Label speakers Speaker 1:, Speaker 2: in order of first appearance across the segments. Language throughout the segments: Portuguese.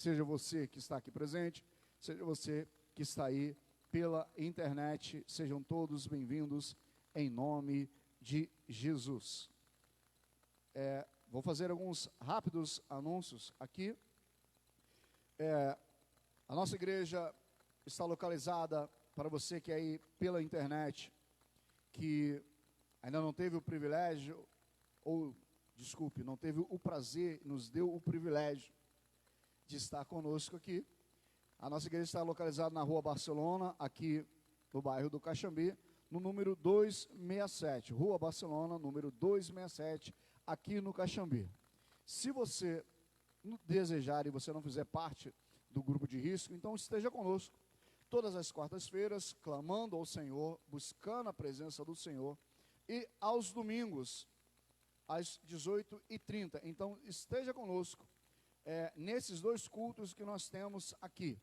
Speaker 1: Seja você que está aqui presente, seja você que está aí pela internet, sejam todos bem-vindos em nome de Jesus. Vou fazer alguns rápidos anúncios aqui. A nossa igreja está localizada, para você que é aí pela internet, que ainda não teve o privilégio, não teve o prazer, nos deu o privilégio de estar conosco aqui. A nossa igreja está localizada na Rua Barcelona, aqui no bairro do Caxambi, no número 267, Rua Barcelona, número 267, aqui no Caxambi. Se você desejar e você não fizer parte do grupo de risco, então esteja conosco todas as quartas-feiras, clamando ao Senhor, buscando a presença do Senhor, e aos domingos, às 18h30. Então esteja conosco nesses dois cultos que nós temos aqui.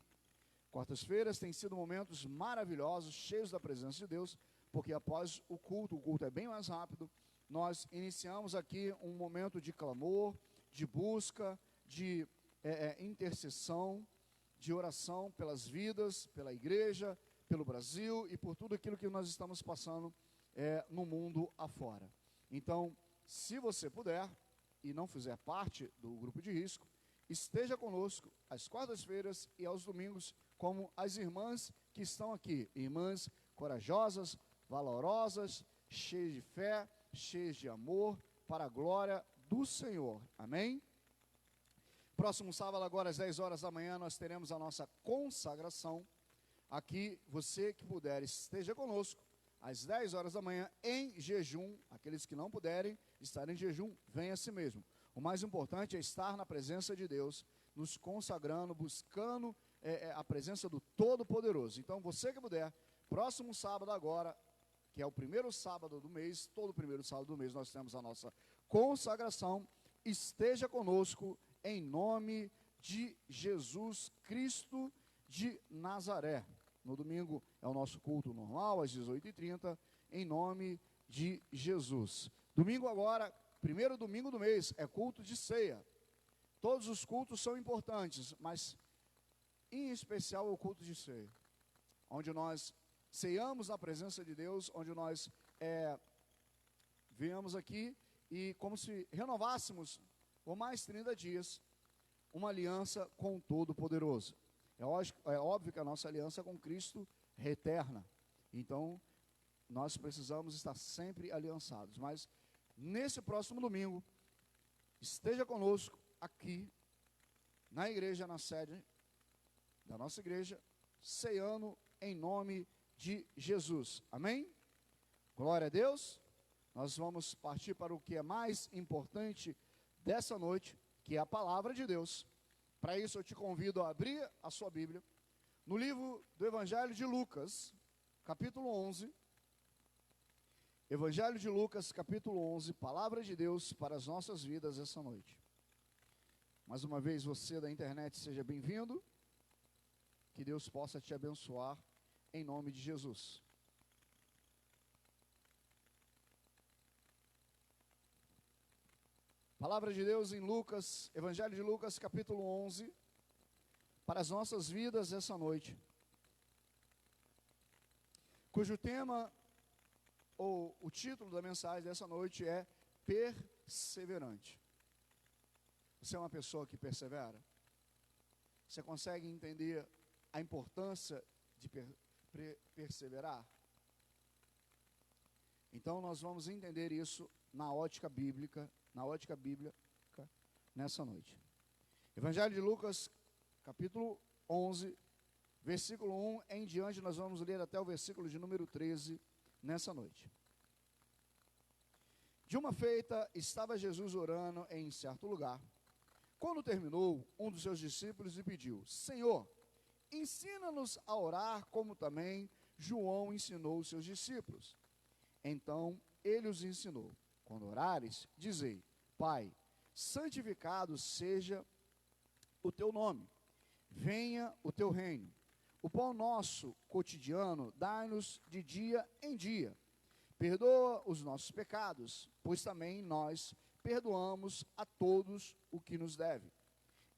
Speaker 1: Quartas-feiras têm sido momentos maravilhosos, cheios da presença de Deus, porque após o culto é bem mais rápido, nós iniciamos aqui um momento de clamor, de busca, de intercessão, de oração pelas vidas, pela igreja, pelo Brasil e por tudo aquilo que nós estamos passando no mundo afora. Então, se você puder e não fizer parte do grupo de risco, esteja conosco às quartas-feiras e aos domingos, como as irmãs que estão aqui, irmãs corajosas, valorosas, cheias de fé, cheias de amor, para a glória do Senhor. Amém? Próximo sábado, agora às 10 horas da manhã, nós teremos a nossa consagração. Aqui, você que puder, esteja conosco, às 10 horas da manhã, em jejum. Aqueles que não puderem estar em jejum, venha a si mesmo. O mais importante é estar na presença de Deus, nos consagrando, buscando a presença do Todo-Poderoso. Então, você que puder, próximo sábado agora, que é o primeiro sábado do mês, todo primeiro sábado do mês nós temos a nossa consagração, esteja conosco em nome de Jesus Cristo de Nazaré. No domingo é o nosso culto normal, às 18h30, em nome de Jesus. Domingo agora, primeiro domingo do mês, é culto de ceia. Todos os cultos são importantes, mas em especial o culto de ceia, onde nós ceiamos na presença de Deus, onde nós viemos aqui e como se renovássemos por mais 30 dias uma aliança com o Todo-Poderoso. É óbvio que a nossa aliança com Cristo é eterna, então nós precisamos estar sempre aliançados. Mas nesse próximo domingo, esteja conosco aqui na igreja, na sede da nossa igreja, ceando em nome de Jesus. Amém? Glória a Deus. Nós vamos partir para o que é mais importante dessa noite, que é a palavra de Deus. Para isso eu te convido a abrir a sua Bíblia no livro do Evangelho de Lucas, capítulo 11. Evangelho de Lucas, capítulo 11, palavra de Deus para as nossas vidas essa noite. Mais uma vez, você da internet, seja bem-vindo. Que Deus possa te abençoar em nome de Jesus. Palavra de Deus em Lucas, Evangelho de Lucas, capítulo 11, para as nossas vidas essa noite, cujo tema, ou o título da mensagem dessa noite é Perseverante. Você é uma pessoa que persevera? Você consegue entender a importância de perseverar? Então nós vamos entender isso na ótica bíblica, nessa noite. Evangelho de Lucas, capítulo 11, versículo 1 em diante, nós vamos ler até o versículo de número 13, nessa noite. De uma feita, estava Jesus orando em certo lugar. Quando terminou, um dos seus discípulos lhe pediu: Senhor, ensina-nos a orar como também João ensinou os seus discípulos. Então ele os ensinou: quando orares, dizei: Pai, santificado seja o teu nome, venha o teu reino. O pão nosso cotidiano dai-nos de dia em dia. Perdoa os nossos pecados, pois também nós perdoamos a todos o que nos deve.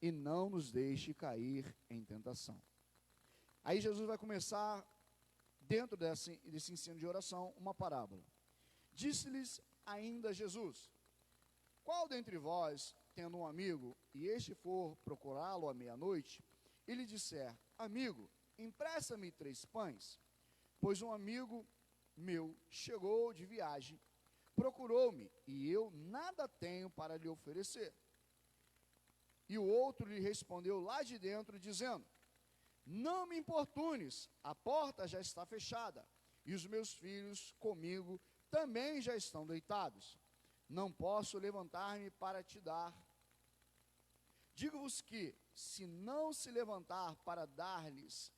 Speaker 1: e não nos deixe cair em tentação. Aí Jesus vai começar, dentro desse ensino de oração, uma parábola. Disse-lhes ainda Jesus: qual dentre vós, tendo um amigo, e este for procurá-lo à meia-noite, e lhe disser: amigo, empresta-me 3 pães, pois um amigo meu chegou de viagem, procurou-me, e eu nada tenho para lhe oferecer. E o outro lhe respondeu lá de dentro, dizendo: não me importunes, a porta já está fechada, e os meus filhos comigo também já estão deitados. Não posso levantar-me para te dar. Digo-vos que, se não se levantar para dar-lhes,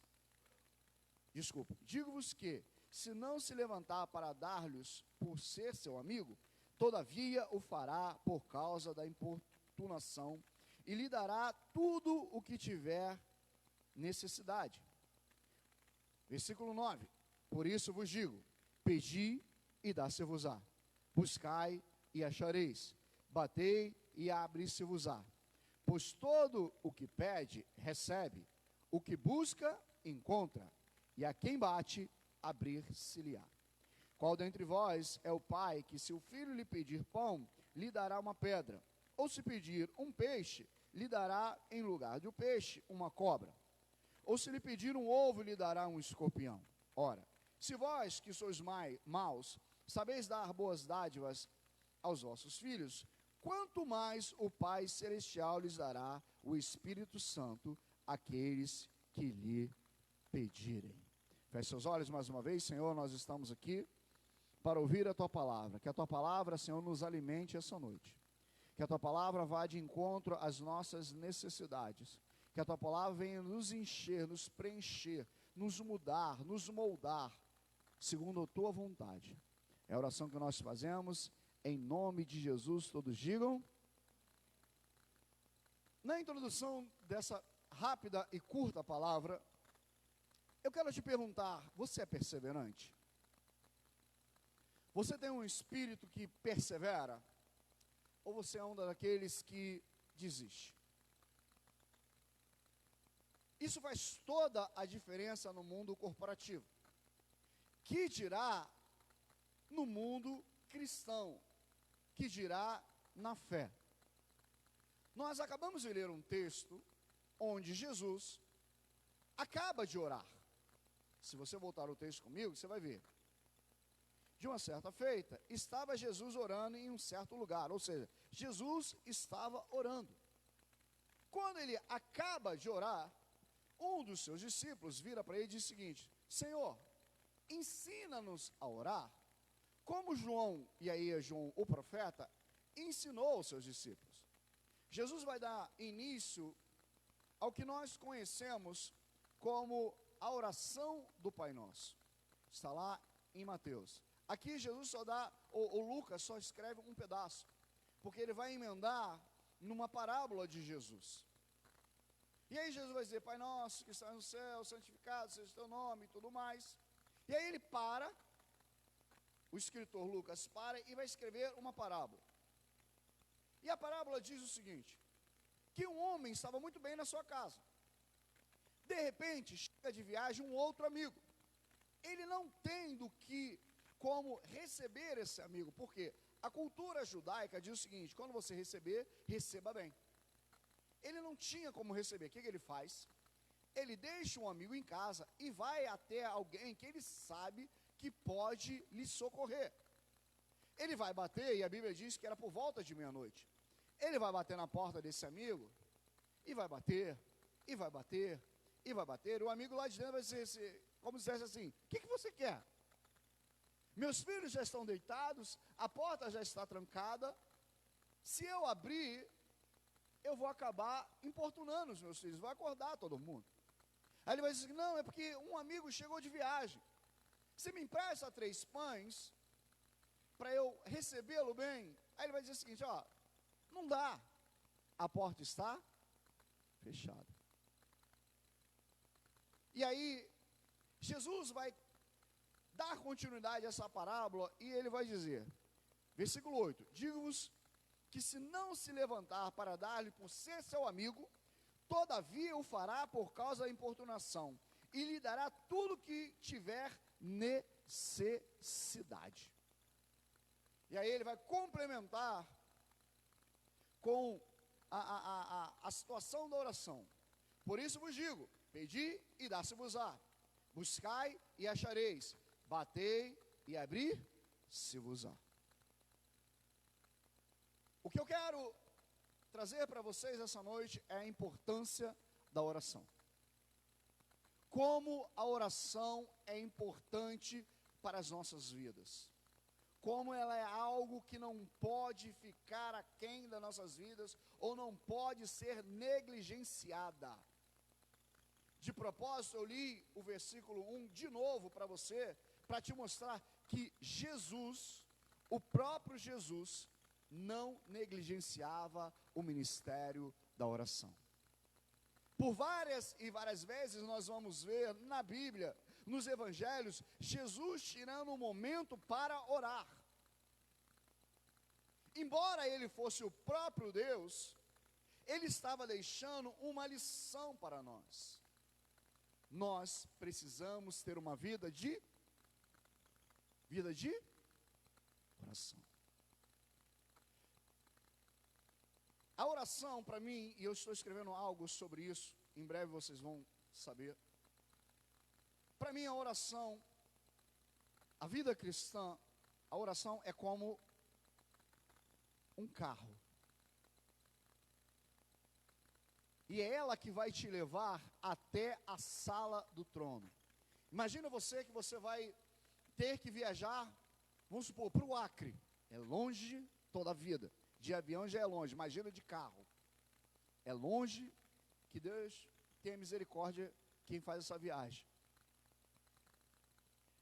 Speaker 1: digo-vos que, se não se levantar para dar-lhes por ser seu amigo, todavia o fará por causa da importunação, e lhe dará tudo o que tiver necessidade. Versículo 9. Por isso vos digo: pedi e dá-se-vos-á, buscai e achareis, batei e abre-se-vos-á. Pois todo o que pede, recebe, o que busca, encontra, e a quem bate, abrir-se-lhe-á. Qual dentre vós é o pai que, se o filho lhe pedir pão, lhe dará uma pedra? Ou se pedir um peixe, lhe dará, em lugar do peixe, uma cobra? Ou se lhe pedir um ovo, lhe dará um escorpião? Ora, se vós, que sois maus, sabeis dar boas dádivas aos vossos filhos, quanto mais o Pai Celestial lhes dará o Espírito Santo àqueles que lhe pedirem. Feche seus olhos mais uma vez. Senhor, nós estamos aqui para ouvir a Tua Palavra. Que a Tua Palavra, Senhor, nos alimente essa noite. Que a Tua Palavra vá de encontro às nossas necessidades. Que a Tua Palavra venha nos encher, nos preencher, nos mudar, nos moldar, segundo a Tua vontade. É a oração que nós fazemos, em nome de Jesus. Todos digam. Na introdução dessa rápida e curta palavra, eu quero te perguntar: você é perseverante? Você tem um espírito que persevera? Ou você é um daqueles que desiste? Isso faz toda a diferença no mundo corporativo. Que dirá no mundo cristão? Que dirá na fé? Nós acabamos de ler um texto onde Jesus acaba de orar. Se você voltar o texto comigo, você vai ver. De uma certa feita, estava Jesus orando em um certo lugar, ou seja, Jesus estava orando. Quando ele acaba de orar, um dos seus discípulos vira para ele e diz o seguinte: Senhor, ensina-nos a orar, como João, e aí é João o profeta, ensinou aos seus discípulos. Jesus vai dar início ao que nós conhecemos como a oração do Pai Nosso. Está lá em Mateus. Aqui Jesus só dá, ou Lucas só escreve um pedaço, porque ele vai emendar numa parábola de Jesus. E aí Jesus vai dizer: Pai Nosso que está no céu, santificado seja o teu nome e tudo mais. E aí ele para, o escritor Lucas para e vai escrever uma parábola. E a parábola diz o seguinte: que um homem estava muito bem na sua casa. De repente, chega de viagem um outro amigo. Ele não tem como receber esse amigo, porque a cultura judaica diz o seguinte: quando você receber, receba bem. Ele não tinha como receber. O que ele faz? Ele deixa um amigo em casa e vai até alguém que ele sabe que pode lhe socorrer. Ele vai bater, e a Bíblia diz que era por volta de meia-noite. Ele vai bater na porta desse amigo, e vai bater, e vai bater, e vai bater. O amigo lá de dentro vai dizer, como se dissesse assim: o que você quer? Meus filhos já estão deitados, a porta já está trancada. Se eu abrir, eu vou acabar importunando os meus filhos, vou acordar todo mundo. Aí ele vai dizer: não, é porque um amigo chegou de viagem. Você me empresta 3 pães para eu recebê-lo bem? Aí ele vai dizer o seguinte: ó, não dá, a porta está fechada. E aí Jesus vai dar continuidade a essa parábola e ele vai dizer, versículo 8: digo-vos que se não se levantar para dar-lhe por ser seu amigo, todavia o fará por causa da importunação, e lhe dará tudo que tiver necessidade. E aí ele vai complementar com a situação da oração. Por isso vos digo, pedi e dá-se-vos-á, buscai e achareis, batei e abrir-se-vos-á. O que eu quero trazer para vocês essa noite é a importância da oração. Como a oração é importante para as nossas vidas. Como ela é algo que não pode ficar aquém das nossas vidas, ou não pode ser negligenciada. De propósito, eu li o versículo 1 de novo para você, para te mostrar que Jesus, o próprio Jesus, não negligenciava o ministério da oração. Por várias e várias vezes nós vamos ver na Bíblia, nos evangelhos, Jesus tirando um momento para orar. Embora ele fosse o próprio Deus, ele estava deixando uma lição para nós. Nós precisamos ter uma vida de oração. A oração, para mim, e eu estou escrevendo algo sobre isso, em breve vocês vão saber. Para mim, a oração, a vida cristã, a oração é como um carro. E é ela que vai te levar até a sala do trono. Imagina você que você vai ter que viajar, vamos supor, para o Acre. É longe toda a vida. De avião já é longe, imagina de carro. É longe, que Deus tenha misericórdia quem faz essa viagem.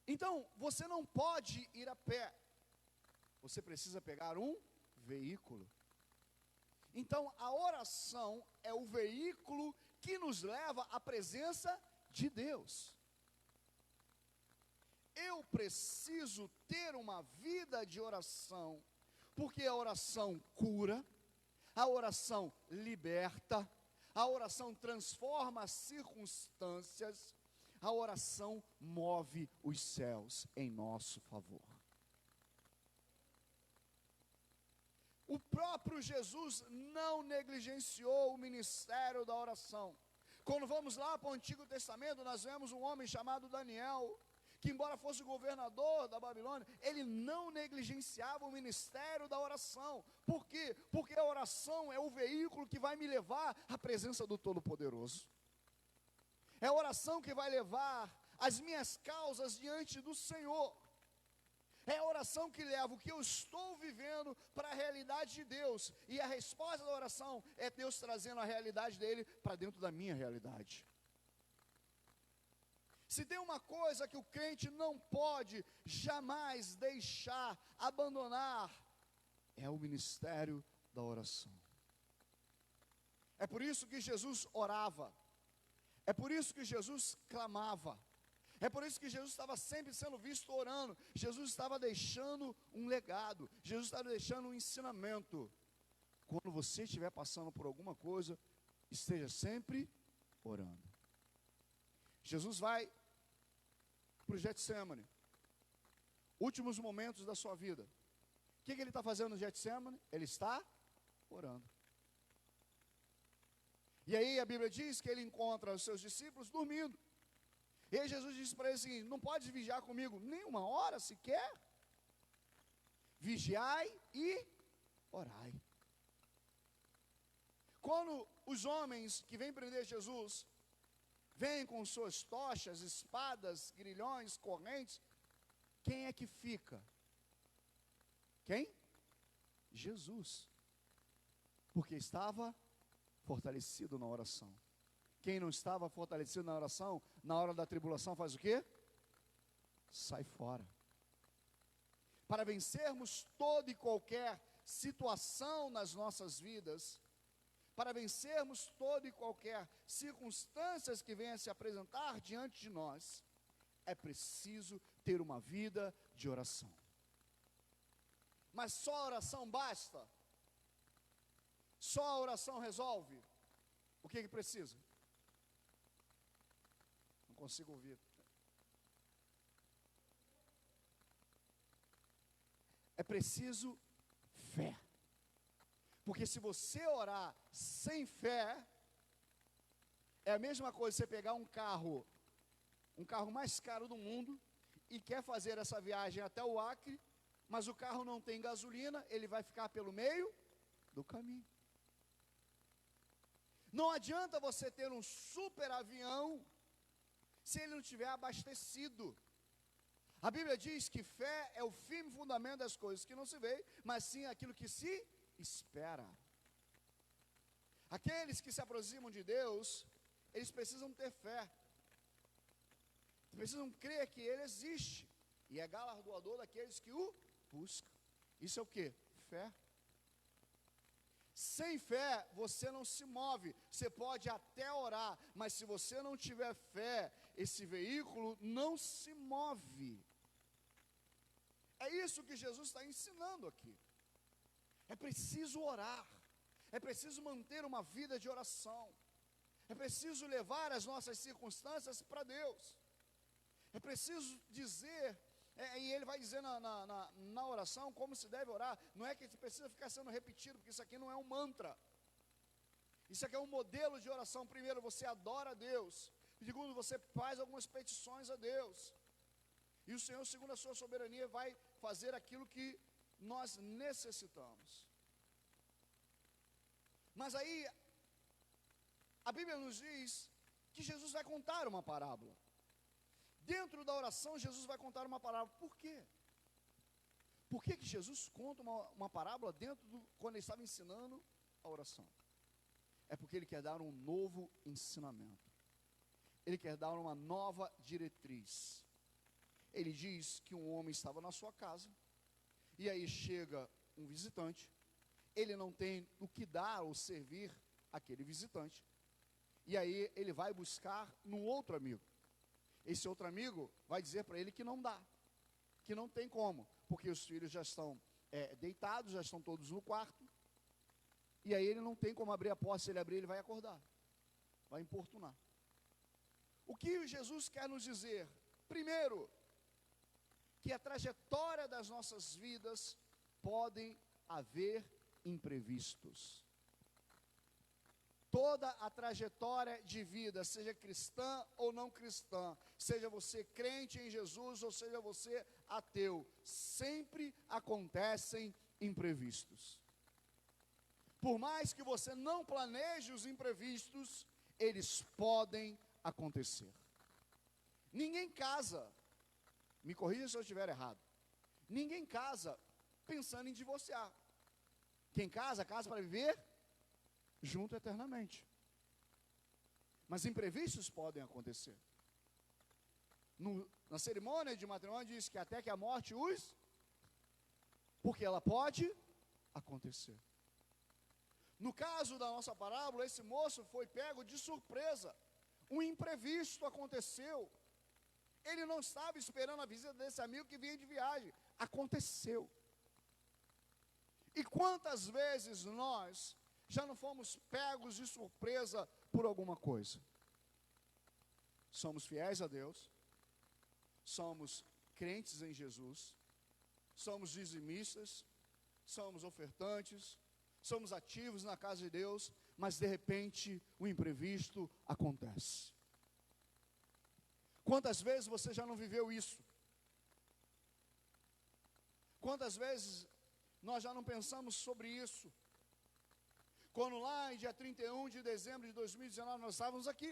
Speaker 1: Então, você não pode ir a pé. Você precisa pegar um veículo. Então, a oração é o veículo que nos leva à presença de Deus. Eu preciso ter uma vida de oração, porque a oração cura, a oração liberta, a oração transforma as circunstâncias, a oração move os céus em nosso favor. O próprio Jesus não negligenciou o ministério da oração. Quando vamos lá para o Antigo Testamento, nós vemos um homem chamado Daniel, que embora fosse governador da Babilônia, ele não negligenciava o ministério da oração. Por quê? Porque a oração é o veículo que vai me levar à presença do Todo-Poderoso. É a oração que vai levar as minhas causas diante do Senhor. É a oração que leva o que eu estou vivendo para a realidade de Deus. E a resposta da oração é Deus trazendo a realidade dele para dentro da minha realidade. Se tem uma coisa que o crente não pode jamais deixar, abandonar, é o ministério da oração. É por isso que Jesus orava. É por isso que Jesus clamava. É por isso que Jesus estava sempre sendo visto orando. Jesus estava deixando um legado. Jesus estava deixando um ensinamento. Quando você estiver passando por alguma coisa, esteja sempre orando. Jesus vai para o Getsemane. Últimos momentos da sua vida. O que ele está fazendo no Getsemane? Ele está orando. E aí a Bíblia diz que ele encontra os seus discípulos dormindo. E aí Jesus disse para ele assim: não pode vigiar comigo nem uma hora sequer. Vigiai e orai. Quando os homens que vêm prender Jesus vêm com suas tochas, espadas, grilhões, correntes, quem é que fica? Quem? Jesus. Porque estava fortalecido na oração. Quem não estava fortalecido na oração, na hora da tribulação faz o quê? Sai fora. Para vencermos toda e qualquer situação nas nossas vidas, para vencermos toda e qualquer circunstâncias que venham a se apresentar diante de nós, é preciso ter uma vida de oração. Mas só a oração basta? Só a oração resolve? O que precisa? Não consigo ouvir. É preciso fé. Porque se você orar sem fé, é a mesma coisa você pegar um carro mais caro do mundo, e quer fazer essa viagem até o Acre, mas o carro não tem gasolina, ele vai ficar pelo meio do caminho. Não adianta você ter um super avião, se ele não estiver abastecido. A Bíblia diz que fé é o firme fundamento das coisas que não se vê, mas sim aquilo que se espera. Aqueles que se aproximam de Deus, eles precisam ter fé. Precisam crer que Ele existe, e é galardoador daqueles que o buscam. Isso é o quê? Fé. Sem fé, você não se move. Você pode até orar, mas se você não tiver fé, esse veículo não se move. É isso que Jesus está ensinando aqui. É preciso orar, é preciso manter uma vida de oração, é preciso levar as nossas circunstâncias para Deus. É preciso dizer, e ele vai dizer na oração como se deve orar. Não é que precisa ficar sendo repetido, porque isso aqui não é um mantra. Isso aqui é um modelo de oração. Primeiro, você adora a Deus. Segundo, você faz algumas petições a Deus. E o Senhor, segundo a sua soberania, vai fazer aquilo que nós necessitamos. Mas aí, a Bíblia nos diz que Jesus vai contar uma parábola. Dentro da oração, Jesus vai contar uma parábola. Por quê? Por que Jesus conta uma parábola quando ele estava ensinando a oração? É porque ele quer dar um novo ensinamento. Ele quer dar uma nova diretriz. Ele diz que um homem estava na sua casa, e aí chega um visitante, ele não tem o que dar ou servir aquele visitante, e aí ele vai buscar num outro amigo. Esse outro amigo vai dizer para ele que não dá, que não tem como, porque os filhos já estão deitados, já estão todos no quarto, e aí ele não tem como abrir a porta. Se ele abrir, ele vai acordar, vai importunar. O que Jesus quer nos dizer? Primeiro, que a trajetória das nossas vidas podem haver imprevistos. Toda a trajetória de vida, seja cristã ou não cristã, seja você crente em Jesus ou seja você ateu, sempre acontecem imprevistos. Por mais que você não planeje os imprevistos, eles podem acontecer. Ninguém casa, me corrija se eu estiver errado, ninguém casa pensando em divorciar. Quem casa, casa para viver junto eternamente. Mas imprevistos podem acontecer. Na cerimônia de matrimônio diz que até que a morte porque ela pode acontecer. No caso da nossa parábola, esse moço foi pego de surpresa. Um imprevisto aconteceu. Ele não estava esperando a visita desse amigo que vinha de viagem. Aconteceu. E quantas vezes nós já não fomos pegos de surpresa por alguma coisa? Somos fiéis a Deus, somos crentes em Jesus, somos dizimistas, somos ofertantes, somos ativos na casa de Deus, mas de repente o imprevisto acontece. Quantas vezes você já não viveu isso? Quantas vezes nós já não pensamos sobre isso? Quando lá em dia 31 de dezembro de 2019 nós estávamos aqui,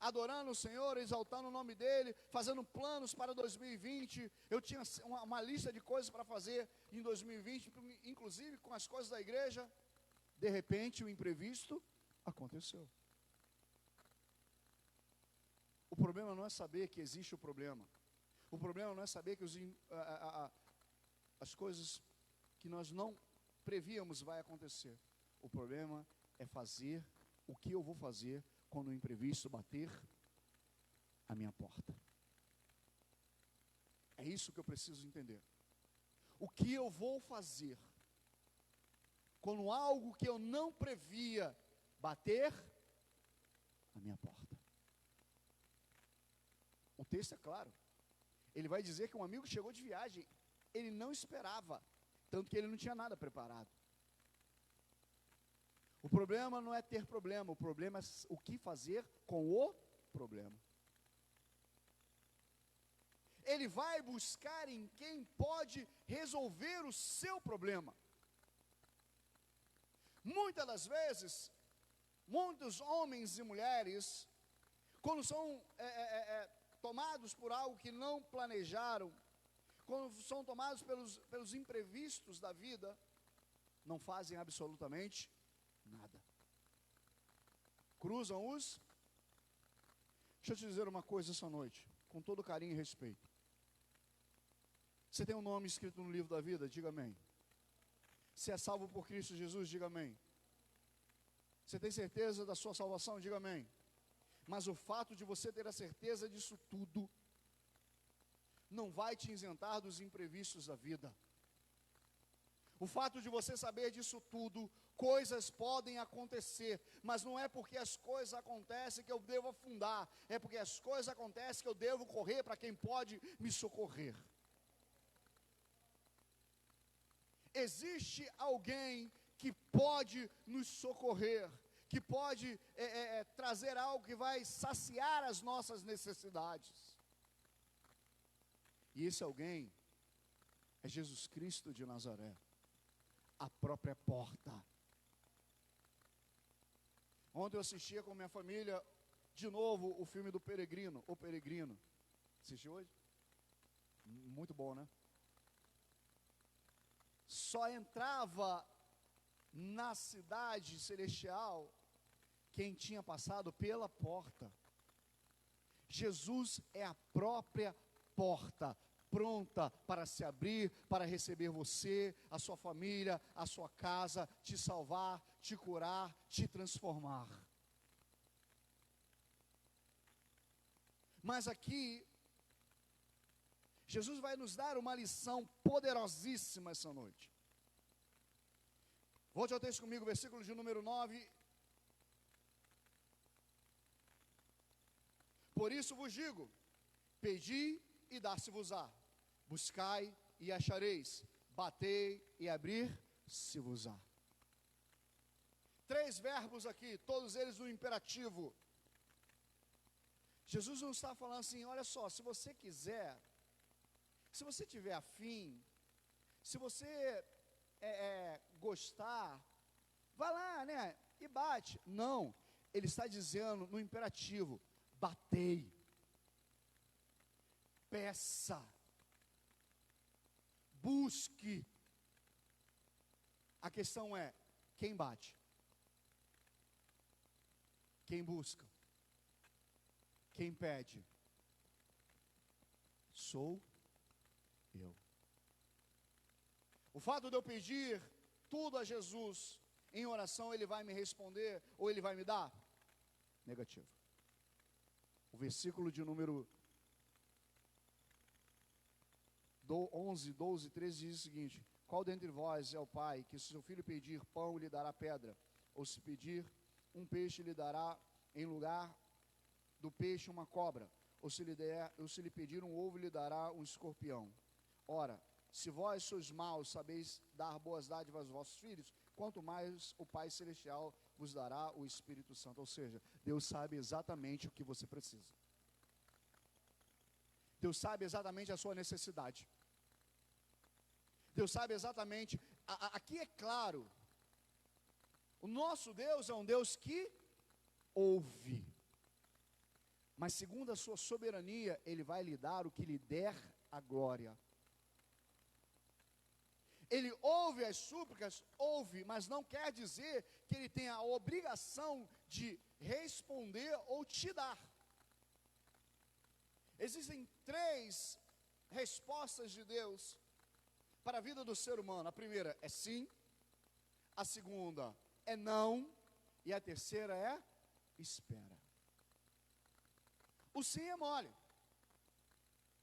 Speaker 1: adorando o Senhor, exaltando o nome dEle, fazendo planos para 2020, eu tinha uma lista de coisas para fazer em 2020, inclusive com as coisas da igreja. De repente o imprevisto aconteceu. O problema não é saber que existe o problema, o problema não é saber que as coisas que nós não prevíamos vai acontecer. O problema é fazer o que eu vou fazer quando o imprevisto bater a minha porta. É isso que eu preciso entender. O que eu vou fazer quando algo que eu não previa bater a minha porta. O texto é claro. Ele vai dizer que um amigo chegou de viagem, ele não esperava, tanto que ele não tinha nada preparado. O problema não é ter problema, o problema é o que fazer com o problema. Ele vai buscar em quem pode resolver o seu problema. Muitas das vezes, muitos homens e mulheres, quando são tomados por algo que não planejaram, quando são tomados pelos imprevistos da vida, não fazem absolutamente nada. Cruzam os... Deixa eu te dizer uma coisa essa noite, com todo carinho e respeito. Você tem um nome escrito no livro da vida? Diga amém. Se é salvo por Cristo Jesus? Diga amém. Você tem certeza da sua salvação? Diga amém. Mas o fato de você ter a certeza disso tudo não vai te isentar dos imprevistos da vida. O fato de você saber disso tudo, coisas podem acontecer, mas não é porque as coisas acontecem que eu devo afundar, é porque as coisas acontecem que eu devo correr para quem pode me socorrer. Existe alguém que pode nos socorrer, que pode trazer algo que vai saciar as nossas necessidades. E esse alguém é Jesus Cristo de Nazaré, a própria porta. Ontem eu assistia com minha família, de novo, o filme do Peregrino, O Peregrino. Assistiu hoje? Muito bom, né? Só entrava na cidade celestial quem tinha passado pela porta. Jesus é a própria porta, pronta para se abrir, para receber você, a sua família, a sua casa, te salvar, te curar, te transformar. Mas aqui, Jesus vai nos dar uma lição poderosíssima essa noite. Volte ao texto comigo, versículo de número 9. Por isso vos digo, pedi e dar-se-vos-á, buscai e achareis, batei e abrir-se-vos-á. 3 verbos aqui, todos eles no imperativo. Jesus não está falando assim, olha só, se você quiser, se você tiver afim, se você gostar, vai lá, né, e bate. Não, ele está dizendo no imperativo, batei, peça, busque. A questão é, quem bate? Quem busca? Quem pede? Sou eu. O fato de eu pedir tudo a Jesus em oração, Ele vai me responder ou Ele vai me dar? Negativo. O versículo de número 11, 12, 13 diz o seguinte: qual dentre vós é o pai que se seu filho pedir pão lhe dará pedra, ou se pedir um peixe lhe dará em lugar do peixe uma cobra, ou se lhe pedir um ovo lhe dará um escorpião? Ora, se vós sois maus, sabeis dar boas dádivas aos vossos filhos, quanto mais o Pai Celestial vos dará o Espírito Santo. Ou seja, Deus sabe exatamente o que você precisa. Deus sabe exatamente a sua necessidade. Deus sabe exatamente, aqui é claro, o nosso Deus é um Deus que ouve. Mas segundo a sua soberania, Ele vai lhe dar o que lhe der a glória. Ele ouve as súplicas, ouve, mas não quer dizer que Ele tem a obrigação de responder ou te dar. Existem 3 respostas de Deus para a vida do ser humano. A primeira é sim, a segunda é não, e a terceira é espera. O sim é mole.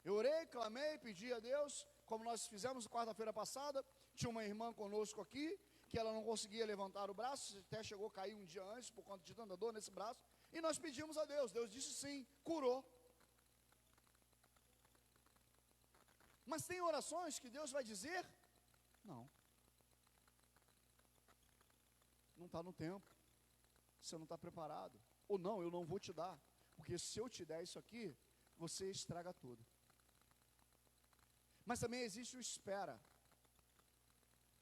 Speaker 1: Eu orei, clamei, pedi a Deus, como nós fizemos quarta-feira passada. Tinha uma irmã conosco aqui, que ela não conseguia levantar o braço, até chegou a cair um dia antes, por conta de tanta dor nesse braço. E nós pedimos a Deus, Deus disse sim, curou. Mas tem orações que Deus vai dizer, não. Não está no tempo, você não está preparado. Ou não, eu não vou te dar, porque se eu te der isso aqui, você estraga tudo. Mas também existe o espera.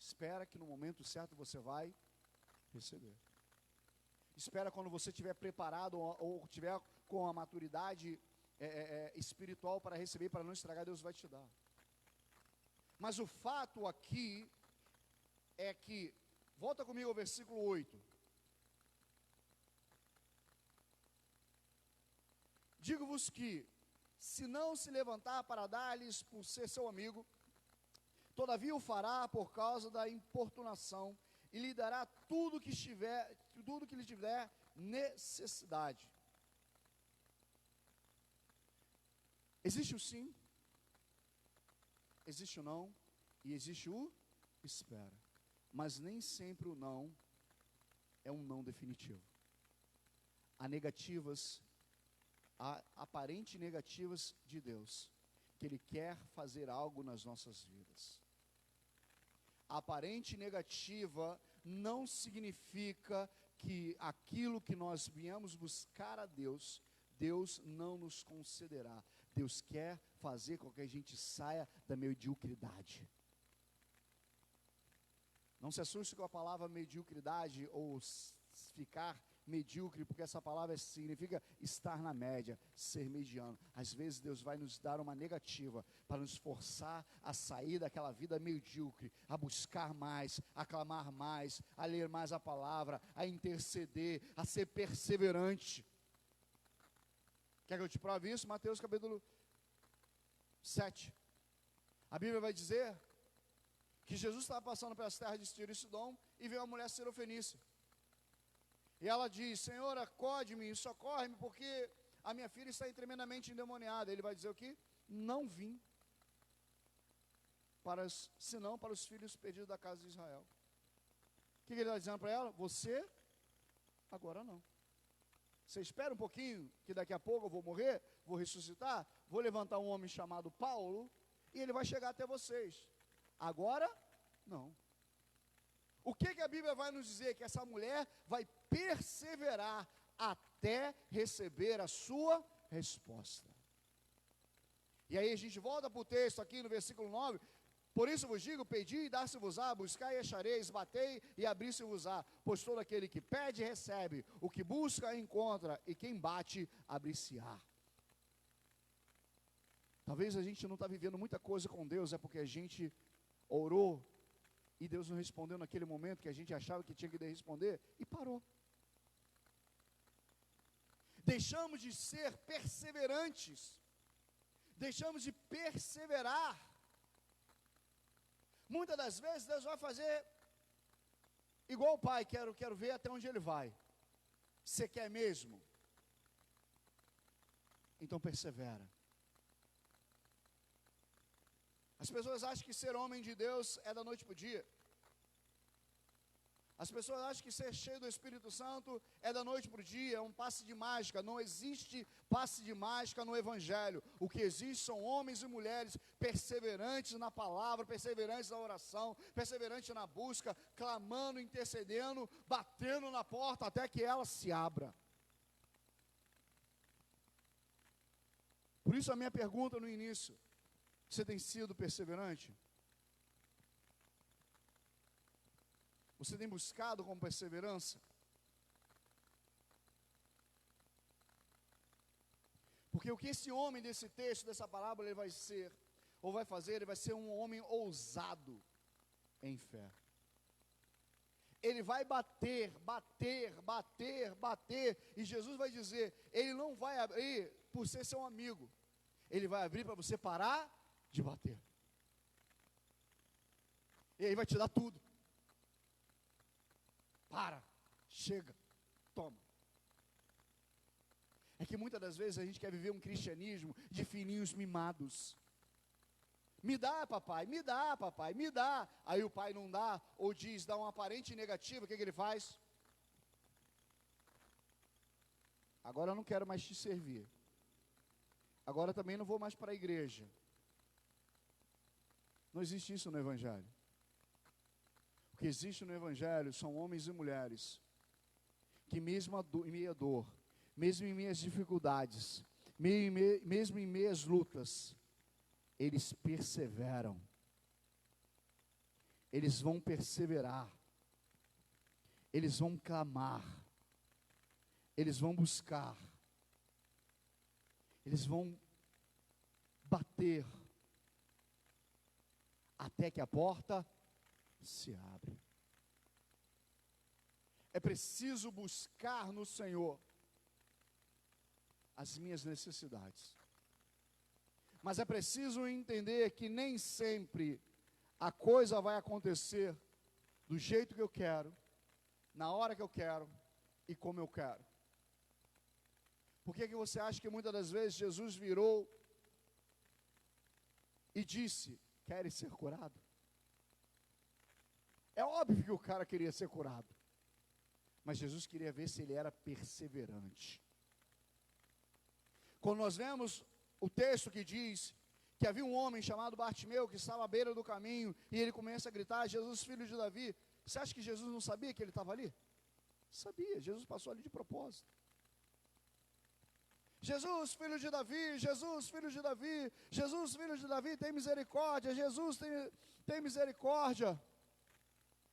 Speaker 1: Espera que no momento certo você vai receber. Espera quando você estiver preparado ou estiver com a maturidade espiritual para receber, para não estragar, Deus vai te dar. Mas o fato aqui é que, volta comigo ao versículo 8. Digo-vos que, se não se levantar para dar-lhes por ser seu amigo, todavia o fará por causa da importunação, e lhe dará tudo que lhe tiver necessidade. Existe o sim, existe o não, e existe o espera. Mas nem sempre o não é um não definitivo. Há negativas, há aparentes negativas de Deus, que Ele quer fazer algo nas nossas vidas. A aparente negativa não significa que aquilo que nós viemos buscar a Deus, Deus não nos concederá. Deus quer fazer com que a gente saia da mediocridade. Não se assuste com a palavra mediocridade ou ficar medíocre, porque essa palavra significa estar na média, ser mediano. Às vezes Deus vai nos dar uma negativa para nos forçar a sair daquela vida medíocre, a buscar mais, a clamar mais, a ler mais a palavra, a interceder, a ser perseverante. Quer que eu te prove isso? Mateus capítulo 7. A Bíblia vai dizer que Jesus estava passando pelas terras de Tiro e Sidom e veio uma mulher sirofenícia. E ela diz: Senhor, acode-me, socorre-me, porque a minha filha está tremendamente endemoniada. Ele vai dizer o quê? Não vim senão para os filhos perdidos da casa de Israel. O que ele está dizendo para ela? Você, agora não. Você espera um pouquinho, que daqui a pouco eu vou morrer, vou ressuscitar, vou levantar um homem chamado Paulo, e ele vai chegar até vocês. Agora, não. O que a Bíblia vai nos dizer? Que essa mulher vai perseverar até receber a sua resposta. E aí a gente volta para o texto aqui no versículo 9. Por isso vos digo, pedi e dar-se-vos-á, buscai e achareis, batei e abrir-se-vos-á. Pois todo aquele que pede, recebe, o que busca, encontra, e quem bate, abrir-se-á. Talvez a gente não está vivendo muita coisa com Deus, é porque a gente orou, e Deus não respondeu naquele momento que a gente achava que tinha que responder, e parou. Deixamos de ser perseverantes, deixamos de perseverar. Muitas das vezes Deus vai fazer igual o pai, quero ver até onde ele vai. Você quer mesmo? Então persevera. As pessoas acham que ser homem de Deus é da noite para o dia. As pessoas acham que ser cheio do Espírito Santo é da noite para o dia, é um passe de mágica. Não existe passe de mágica no Evangelho. O que existe são homens e mulheres perseverantes na palavra, perseverantes na oração, perseverantes na busca, clamando, intercedendo, batendo na porta até que ela se abra. Por isso a minha pergunta no início: você tem sido perseverante? Você tem buscado com perseverança? Porque o que esse homem desse texto, dessa parábola, ele vai ser, ou vai fazer, ele vai ser um homem ousado em fé. Ele vai bater, e Jesus vai dizer, ele não vai abrir por ser seu amigo, ele vai abrir para você parar de bater. E aí vai te dar tudo. Para, chega, toma. É que muitas das vezes a gente quer viver um cristianismo de filhinhos mimados. Me dá, papai, me dá, papai, me dá. Aí o pai não dá, ou diz, dá uma aparente negativa, o que ele faz? agora eu não quero mais te servir. Agora também não vou mais para a igreja. Não existe isso no Evangelho. O que existe no Evangelho são homens e mulheres que mesmo em meio à dor, mesmo em meias dificuldades, mesmo em meias lutas, eles perseveram. Eles vão perseverar. Eles vão clamar. Eles vão buscar. Eles vão bater até que a porta se abre. É preciso buscar no Senhor as minhas necessidades. Mas é preciso entender que nem sempre a coisa vai acontecer do jeito que eu quero, na hora que eu quero e como eu quero. Por que você acha que muitas das vezes Jesus virou e disse: queres ser curado? É óbvio que o cara queria ser curado, mas Jesus queria ver se ele era perseverante. Quando nós vemos o texto que diz que havia um homem chamado Bartimeu que estava à beira do caminho e ele começa a gritar: Jesus, filho de Davi. Você acha que Jesus não sabia que ele estava ali? Sabia, Jesus passou ali de propósito. Jesus, filho de Davi, Jesus, filho de Davi, Jesus, filho de Davi, tem misericórdia, Jesus, tem misericórdia.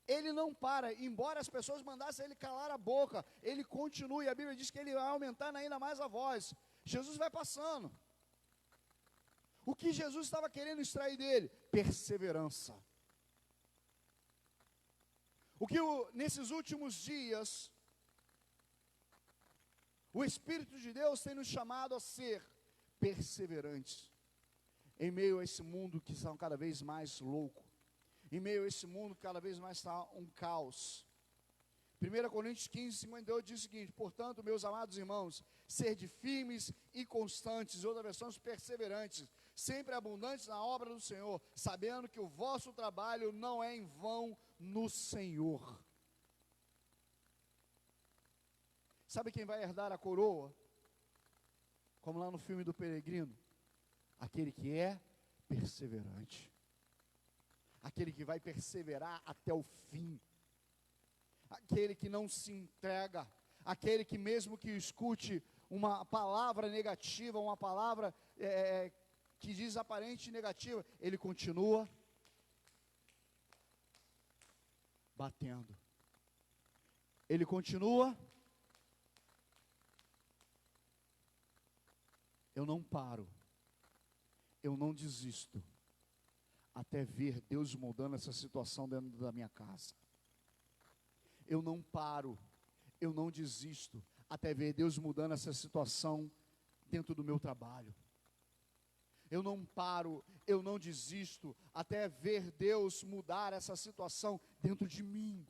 Speaker 1: Ele não para, embora as pessoas mandassem ele calar a boca, ele continua, e a Bíblia diz que ele vai aumentar ainda mais a voz. Jesus vai passando. O que Jesus estava querendo extrair dele? Perseverança. O que nesses últimos dias, o Espírito de Deus tem nos chamado a ser perseverantes, em meio a esse mundo que está cada vez mais louco, em meio a esse mundo que cada vez mais está um caos. 1 Coríntios 15, 58 diz o seguinte: portanto, meus amados irmãos, sede firmes e constantes, outra versão, perseverantes, sempre abundantes na obra do Senhor, sabendo que o vosso trabalho não é em vão no Senhor. Sabe quem vai herdar a coroa? Como lá no filme do Peregrino, aquele que é perseverante, aquele que vai perseverar até o fim, aquele que não se entrega, aquele que mesmo que escute uma palavra negativa, uma palavra que diz aparente negativa, ele continua batendo, ele continua. Eu não paro, eu não desisto, até ver Deus mudando essa situação dentro da minha casa. Eu não paro, eu não desisto, até ver Deus mudando essa situação dentro do meu trabalho. Eu não paro, eu não desisto, até ver Deus mudar essa situação dentro de mim.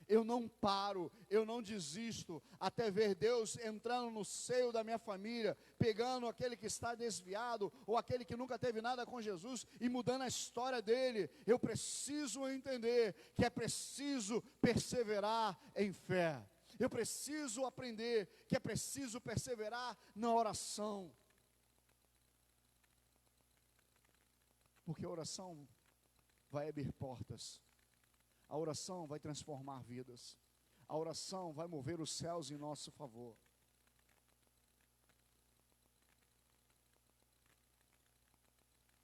Speaker 1: Eu não paro, eu não desisto, até ver Deus entrando no seio da minha família, pegando aquele que está desviado, ou aquele que nunca teve nada com Jesus, e mudando a história dele. Eu preciso entender que é preciso perseverar em fé. Eu preciso aprender que é preciso perseverar na oração. Porque a oração vai abrir portas. A oração vai transformar vidas. A oração vai mover os céus em nosso favor.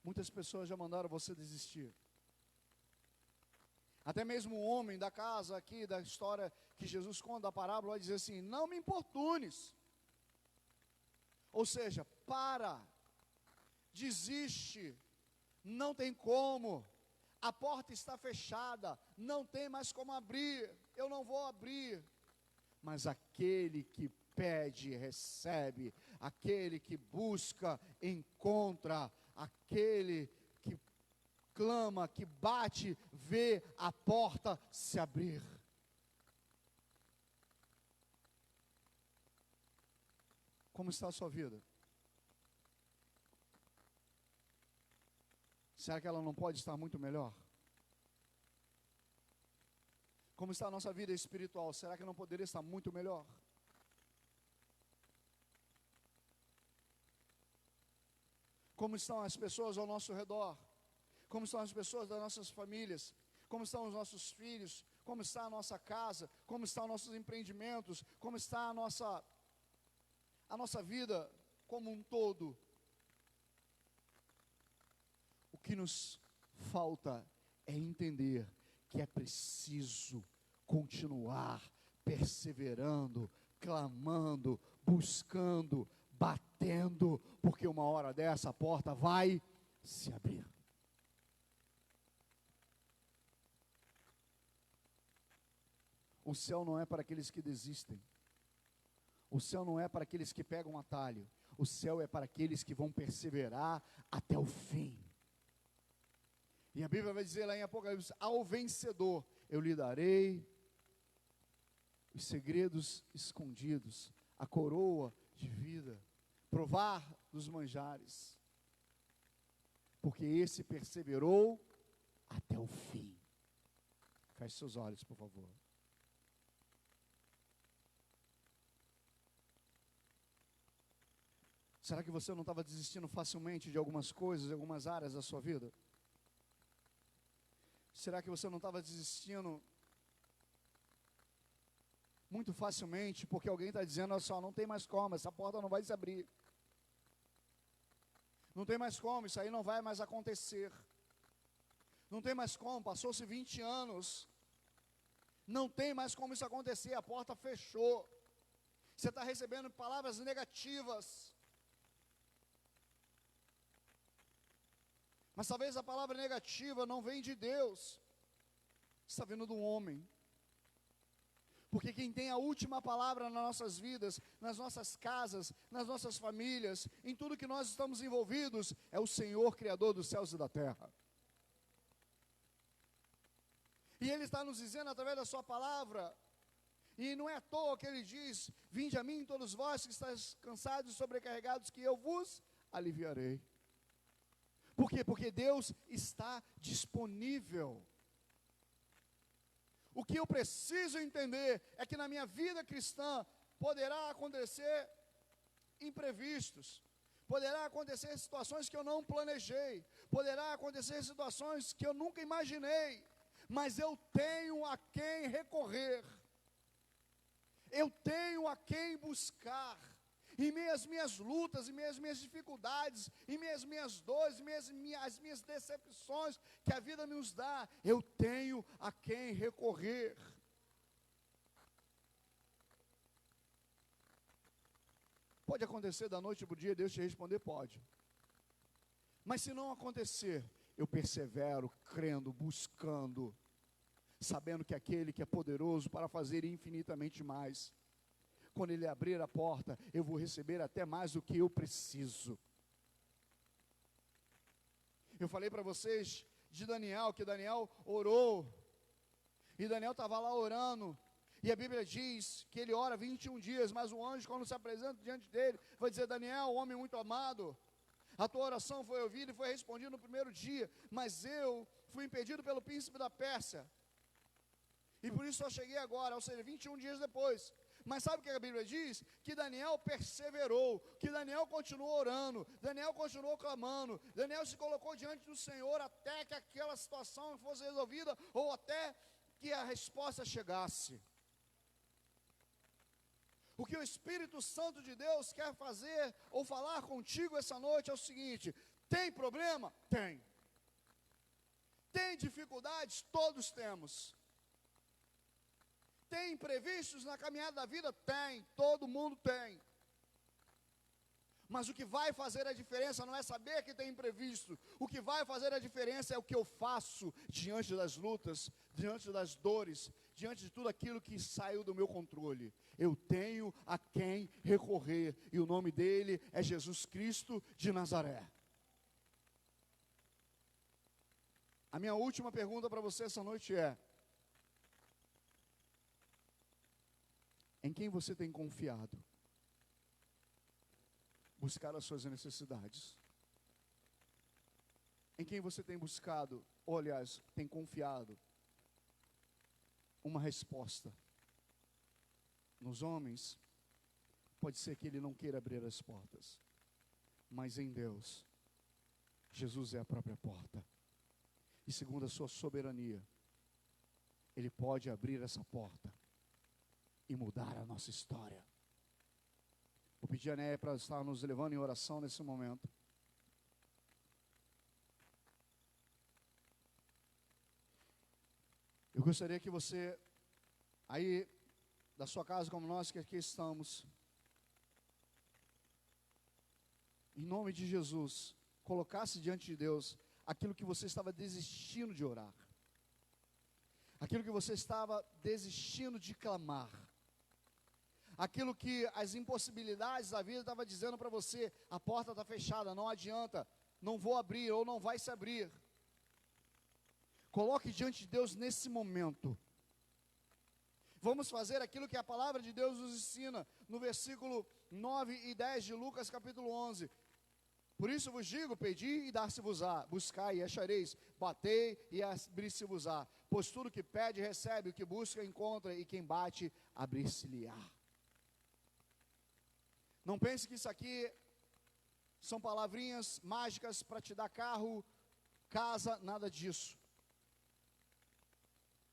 Speaker 1: Muitas pessoas já mandaram você desistir. Até mesmo o homem da casa aqui, da história que Jesus conta, da parábola, vai dizer assim: não me importunes. Ou seja, para, desiste, não tem como. A porta está fechada, não tem mais como abrir, eu não vou abrir. Mas aquele que pede, recebe, aquele que busca, encontra, aquele que clama, que bate, vê a porta se abrir. Como está a sua vida? Será que ela não pode estar muito melhor? Como está a nossa vida espiritual? Será que não poderia estar muito melhor? Como estão as pessoas ao nosso redor? Como estão as pessoas das nossas famílias? Como estão os nossos filhos? Como está a nossa casa? Como estão os nossos empreendimentos? Como está a nossa vida como um todo? O que nos falta é entender que é preciso continuar perseverando, clamando, buscando, batendo, porque uma hora dessa a porta vai se abrir. O céu não é para aqueles que desistem. O céu não é para aqueles que pegam um atalho. O céu é para aqueles que vão perseverar até o fim. E a Bíblia vai dizer lá em Apocalipse: ao vencedor eu lhe darei os segredos escondidos, a coroa de vida, provar dos manjares, porque esse perseverou até o fim. Feche seus olhos, por favor. Será que você não estava desistindo facilmente de algumas coisas, de algumas áreas da sua vida? Será que você não estava desistindo muito facilmente porque alguém está dizendo: olha só, não tem mais como, essa porta não vai se abrir. Não tem mais como, isso aí não vai mais acontecer. Não tem mais como, passou-se 20 anos. Não tem mais como isso acontecer, a porta fechou. Você está recebendo palavras negativas. Mas talvez a palavra negativa não vem de Deus, está vindo do homem. Porque quem tem a última palavra nas nossas vidas, nas nossas casas, nas nossas famílias, em tudo que nós estamos envolvidos, é o Senhor, Criador dos céus e da terra. E Ele está nos dizendo através da sua palavra, e não é à toa que Ele diz: vinde a mim todos vós que estáis cansados e sobrecarregados, que eu vos aliviarei. Por quê? Porque Deus está disponível. O que eu preciso entender é que na minha vida cristã poderá acontecer imprevistos, poderá acontecer situações que eu não planejei, poderá acontecer situações que eu nunca imaginei, mas eu tenho a quem recorrer, eu tenho a quem buscar. Em meio às minhas lutas, em meio às minhas dificuldades, em meio às minhas dores, em meio às minhas decepções que a vida nos dá, eu tenho a quem recorrer. Pode acontecer da noite para o dia Deus te responder? Pode. Mas se não acontecer, eu persevero, crendo, buscando, sabendo que aquele que é poderoso para fazer infinitamente mais, quando Ele abrir a porta, eu vou receber até mais do que eu preciso. Eu falei para vocês de Daniel, que Daniel orou, e Daniel estava lá orando, e a Bíblia diz que ele ora 21 dias, mas o anjo, quando se apresenta diante dele, vai dizer: Daniel, homem muito amado, a tua oração foi ouvida e foi respondida no primeiro dia, mas eu fui impedido pelo príncipe da Pérsia, e por isso só cheguei agora, ou seja, 21 dias depois. Mas sabe o que a Bíblia diz? Que Daniel perseverou, que Daniel continuou orando, Daniel continuou clamando, Daniel se colocou diante do Senhor até que aquela situação fosse resolvida, ou até que a resposta chegasse. O que o Espírito Santo de Deus quer fazer, ou falar contigo essa noite é o seguinte: tem problema? Tem. Tem dificuldades? Todos temos. Tem imprevistos na caminhada da vida? Tem, todo mundo tem. Mas o que vai fazer a diferença não é saber que tem imprevisto. O que vai fazer a diferença é o que eu faço diante das lutas, diante das dores, diante de tudo aquilo que saiu do meu controle. Eu tenho a quem recorrer, e o nome dele é Jesus Cristo de Nazaré. A minha última pergunta para você essa noite é: em quem você tem confiado? Buscar as suas necessidades. Em quem você tem buscado, ou aliás, tem confiado uma resposta? Nos homens, pode ser que ele não queira abrir as portas, mas em Deus, Jesus é a própria porta. E segundo a sua soberania, Ele pode abrir essa porta e mudar a nossa história. Vou pedir a Néia para estar nos levando em oração nesse momento. Eu gostaria que você, aí da sua casa como nós que aqui estamos, em nome de Jesus, colocasse diante de Deus aquilo que você estava desistindo de orar, aquilo que você estava desistindo de clamar, aquilo que as impossibilidades da vida estavam dizendo para você: a porta está fechada, não adianta, não vou abrir ou não vai se abrir. Coloque diante de Deus nesse momento. Vamos fazer aquilo que a palavra de Deus nos ensina no versículo 9 e 10 de Lucas capítulo 11. Por isso vos digo, pedi e dar-se-vos-á, buscai e achareis, batei e abrir-se-vos-á. Pois tudo que pede recebe, o que busca encontra, e quem bate, abrir-se-lhe-á. Não pense que isso aqui são palavrinhas mágicas para te dar carro, casa, nada disso.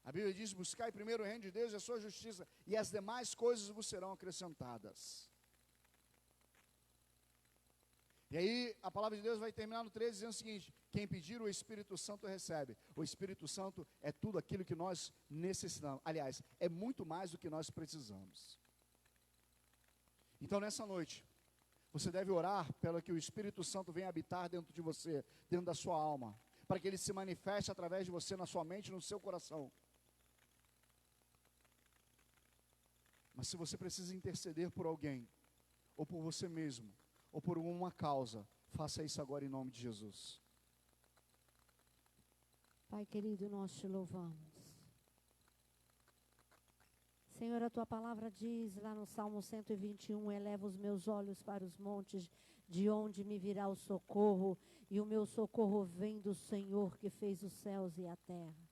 Speaker 1: A Bíblia diz: buscai primeiro o reino de Deus e a sua justiça, e as demais coisas vos serão acrescentadas. E aí a palavra de Deus vai terminar no 13 dizendo o seguinte: quem pedir o Espírito Santo recebe. O Espírito Santo é tudo aquilo que nós necessitamos. Aliás, é muito mais do que nós precisamos. Então nessa noite, você deve orar para que o Espírito Santo venha habitar dentro de você, dentro da sua alma, para que ele se manifeste através de você, na sua mente e no seu coração. Mas se você precisa interceder por alguém, ou por você mesmo, ou por uma causa, faça isso agora em nome de Jesus.
Speaker 2: Pai querido, nós te louvamos. Senhor, a tua palavra diz lá no Salmo 121, eleva os meus olhos para os montes, de onde me virá o socorro, e o meu socorro vem do Senhor que fez os céus e a terra.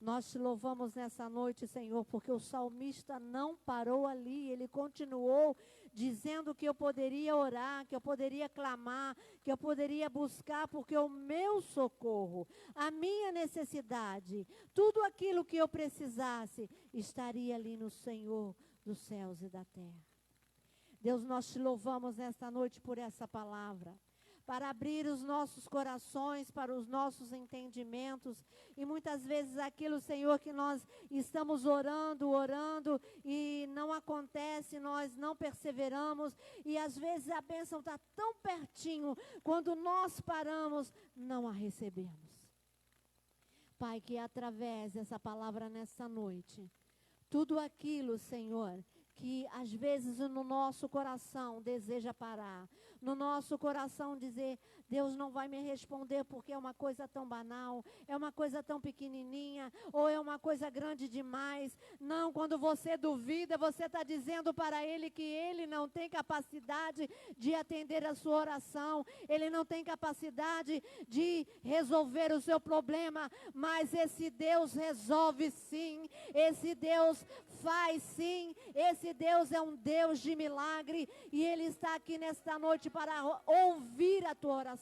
Speaker 2: Nós te louvamos nessa noite, Senhor, porque o salmista não parou ali, ele continuou dizendo que eu poderia orar, que eu poderia clamar, que eu poderia buscar, porque o meu socorro, a minha necessidade, tudo aquilo que eu precisasse, estaria ali no Senhor dos céus e da terra. Deus, nós te louvamos nesta noite por essa palavra, para abrir os nossos corações, para os nossos entendimentos, e muitas vezes aquilo, Senhor, que nós estamos orando e não acontece, nós não perseveramos, e às vezes a bênção está tão pertinho, quando nós paramos, não a recebemos. Pai, que através dessa palavra nessa noite, tudo aquilo, Senhor, que às vezes no nosso coração deseja parar, no nosso coração dizer: Deus não vai me responder porque é uma coisa tão banal, é uma coisa tão pequenininha, ou é uma coisa grande demais. Não, quando você duvida, você está dizendo para Ele que Ele não tem capacidade de atender a sua oração, Ele não tem capacidade de resolver o seu problema, mas esse Deus resolve sim, esse Deus faz sim, esse Deus é um Deus de milagre, e Ele está aqui nesta noite para ouvir a tua oração.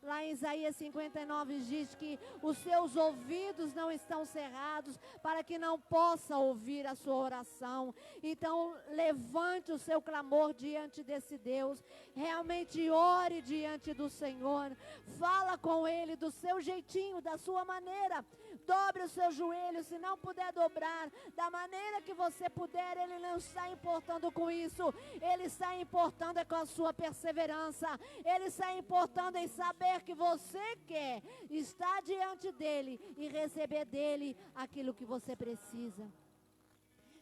Speaker 2: Lá em Isaías 59 diz que os seus ouvidos não estão cerrados para que não possa ouvir a sua oração. Então levante o seu clamor diante desse Deus, realmente ore diante do Senhor, fala com Ele do seu jeitinho, da sua maneira, dobre os seus joelhos, se não puder dobrar, da maneira que você puder. Ele não está importando com isso, Ele está importando é com a sua perseverança, Ele está importando em saber que você quer estar diante dEle e receber dEle aquilo que você precisa.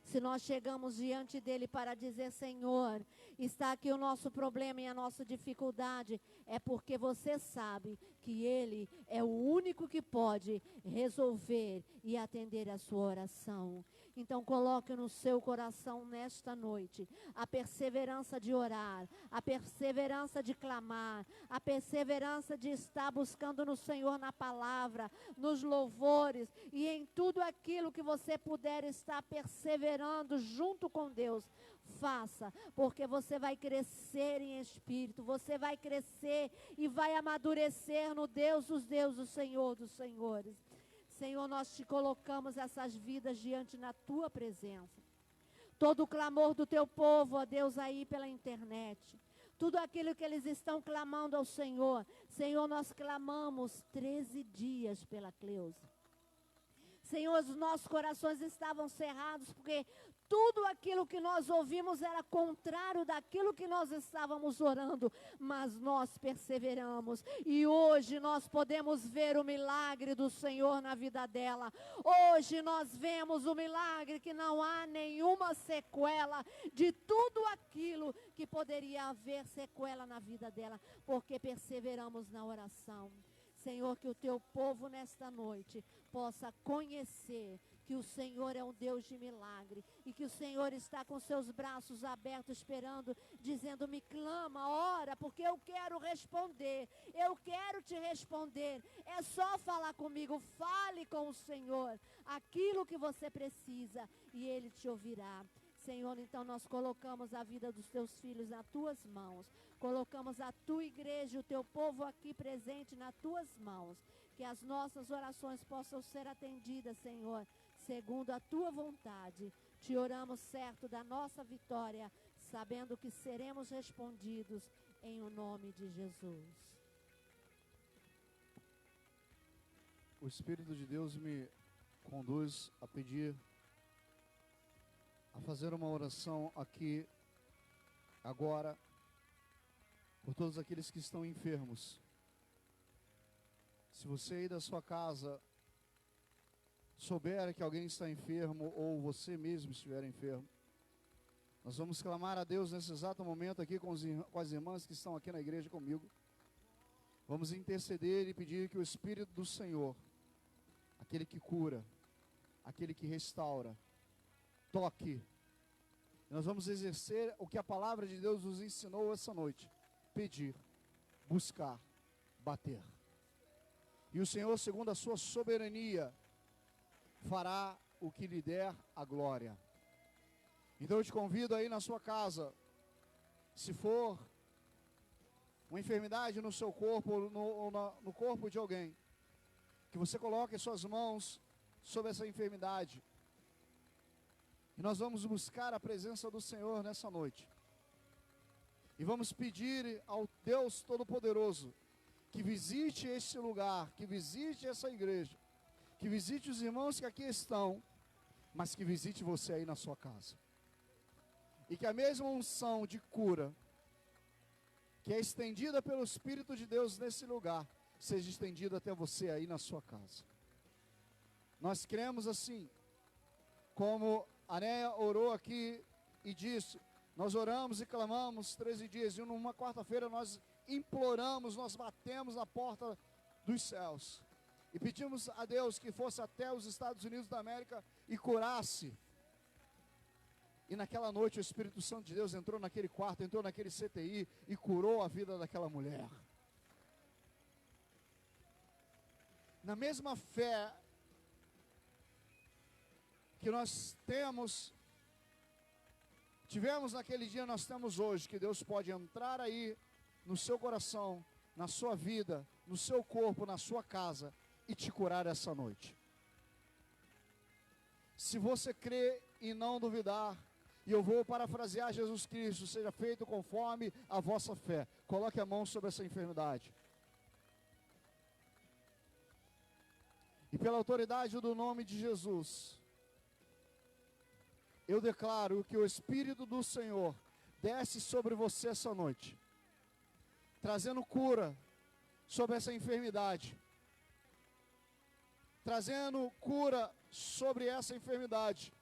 Speaker 2: Se nós chegamos diante dEle para dizer: Senhor, está aqui o nosso problema e a nossa dificuldade, é porque você sabe que Ele é o único que pode resolver e atender a sua oração. Então coloque no seu coração nesta noite a perseverança de orar, a perseverança de clamar, a perseverança de estar buscando no Senhor na palavra, nos louvores e em tudo aquilo que você puder estar perseverando junto com Deus. faça, porque você vai crescer em espírito, você vai crescer e vai amadurecer no Deus dos deuses, o Senhor dos senhores. Senhor, nós te colocamos essas vidas diante na tua presença. Todo o clamor do teu povo, ó Deus, aí pela internet, tudo aquilo que eles estão clamando ao Senhor. Senhor, nós clamamos 13 dias pela Cleusa. Senhor, os nossos corações estavam cerrados, porque tudo aquilo que nós ouvimos era contrário daquilo que nós estávamos orando, mas nós perseveramos, e hoje nós podemos ver o milagre do Senhor na vida dela. Hoje nós vemos o milagre que não há nenhuma sequela de tudo aquilo que poderia haver sequela na vida dela, porque perseveramos na oração. Senhor, que o teu povo nesta noite possa conhecer que o Senhor é um Deus de milagre e que o Senhor está com seus braços abertos esperando, dizendo: me clama, ora, porque eu quero responder, eu quero te responder. É só falar comigo, fale com o Senhor aquilo que você precisa e Ele te ouvirá. Senhor, então nós colocamos a vida dos teus filhos nas tuas mãos, colocamos a tua igreja, o teu povo aqui presente nas tuas mãos, que as nossas orações possam ser atendidas, Senhor, segundo a tua vontade. Te oramos certo da nossa vitória, sabendo que seremos respondidos em o nome de Jesus.
Speaker 1: O Espírito de Deus me conduz a pedir, a fazer uma oração aqui, agora, por todos aqueles que estão enfermos. Se você aí da sua casa souber que alguém está enfermo, ou você mesmo estiver enfermo, nós vamos clamar a Deus nesse exato momento aqui com as irmãs que estão aqui na igreja comigo. Vamos interceder e pedir que o Espírito do Senhor, aquele que cura, aquele que restaura, toque. Nós vamos exercer o que a palavra de Deus nos ensinou essa noite: pedir, buscar, bater. E o Senhor, segundo a sua soberania, fará o que lhe der a glória. Então eu te convido aí na sua casa, se for uma enfermidade no seu corpo ou no corpo de alguém, que você coloque as suas mãos sobre essa enfermidade. E nós vamos buscar a presença do Senhor nessa noite. E vamos pedir ao Deus Todo-Poderoso que visite este lugar, que visite essa igreja, que visite os irmãos que aqui estão, mas que visite você aí na sua casa. E que a mesma unção de cura que é estendida pelo Espírito de Deus nesse lugar, seja estendida até você aí na sua casa. Nós cremos assim, como a Néia orou aqui e disse, nós oramos e clamamos 13 dias, e numa quarta-feira nós imploramos, nós batemos na porta dos céus, e pedimos a Deus que fosse até os Estados Unidos da América e curasse. E naquela noite o Espírito Santo de Deus entrou naquele quarto, entrou naquele CTI e curou a vida daquela mulher. Na mesma fé que nós tivemos naquele dia, nós temos hoje, que Deus pode entrar aí no seu coração, na sua vida, no seu corpo, na sua casa e te curar essa noite. Se você crê e não duvidar, e eu vou parafrasear Jesus Cristo, seja feito conforme a vossa fé. Coloque a mão sobre essa enfermidade. E pela autoridade do nome de Jesus, eu declaro que o Espírito do Senhor desce sobre você essa noite, trazendo cura sobre essa enfermidade. Trazendo cura sobre essa enfermidade.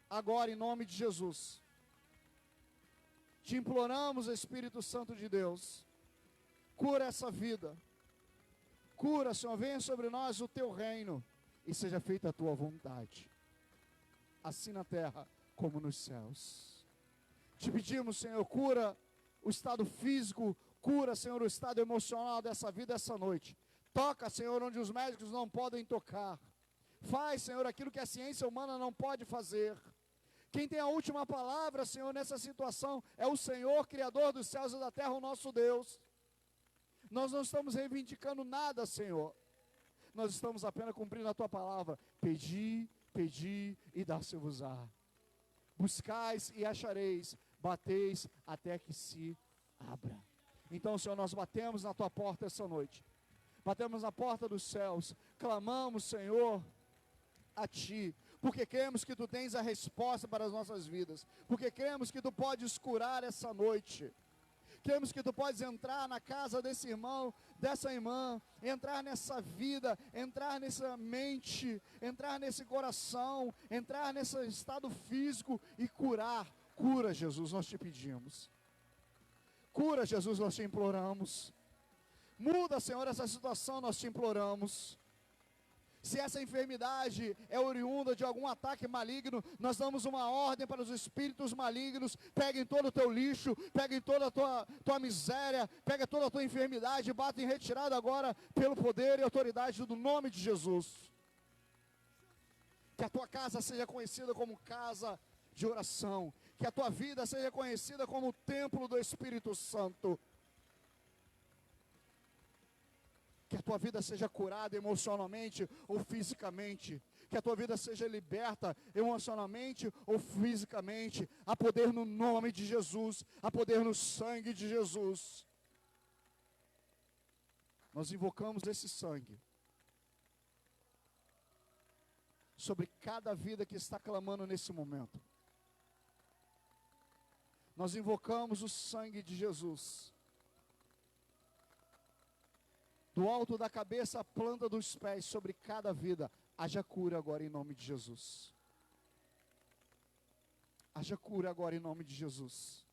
Speaker 1: Agora, em nome de Jesus, te imploramos, Espírito Santo de Deus, cura essa vida. Cura, Senhor, venha sobre nós o teu reino e seja feita a tua vontade, assim na terra como nos céus. Te pedimos, Senhor, cura o estado físico, cura, Senhor, o estado emocional dessa vida essa noite. Toca, Senhor, onde os médicos não podem tocar. Faz, Senhor, aquilo que a ciência humana não pode fazer. Quem tem a última palavra, Senhor, nessa situação é o Senhor, Criador dos céus e da terra, o nosso Deus. Nós não estamos reivindicando nada, Senhor. Nós estamos apenas cumprindo a Tua palavra. Pedi, pedi e dá-se-vos-á. Buscais e achareis, bateis até que se abra. Então, Senhor, nós batemos na Tua porta essa noite. Batemos na porta dos céus. Clamamos, Senhor, a Ti. Porque cremos que Tu tens a resposta para as nossas vidas. Porque cremos que Tu podes curar essa noite. Cremos que Tu podes entrar na casa desse irmão, dessa irmã, entrar nessa vida, entrar nessa mente, entrar nesse coração, entrar nesse estado físico e curar. Cura, Jesus, nós Te pedimos. Cura, Jesus, nós Te imploramos. Muda, Senhor, essa situação, nós Te imploramos. Se essa enfermidade é oriunda de algum ataque maligno, nós damos uma ordem para os espíritos malignos: peguem todo o teu lixo, peguem toda a tua miséria, peguem toda a tua enfermidade e batem em retirada agora pelo poder e autoridade do nome de Jesus. Que a tua casa seja conhecida como casa de oração, que a tua vida seja conhecida como o templo do Espírito Santo. Que a tua vida seja curada emocionalmente ou fisicamente. Que a tua vida seja liberta emocionalmente ou fisicamente. Há poder no nome de Jesus. Há poder no sangue de Jesus. Nós invocamos esse sangue sobre cada vida que está clamando nesse momento. Nós invocamos o sangue de Jesus. Do alto da cabeça à planta dos pés, sobre cada vida, haja cura agora em nome de Jesus. Haja cura agora em nome de Jesus.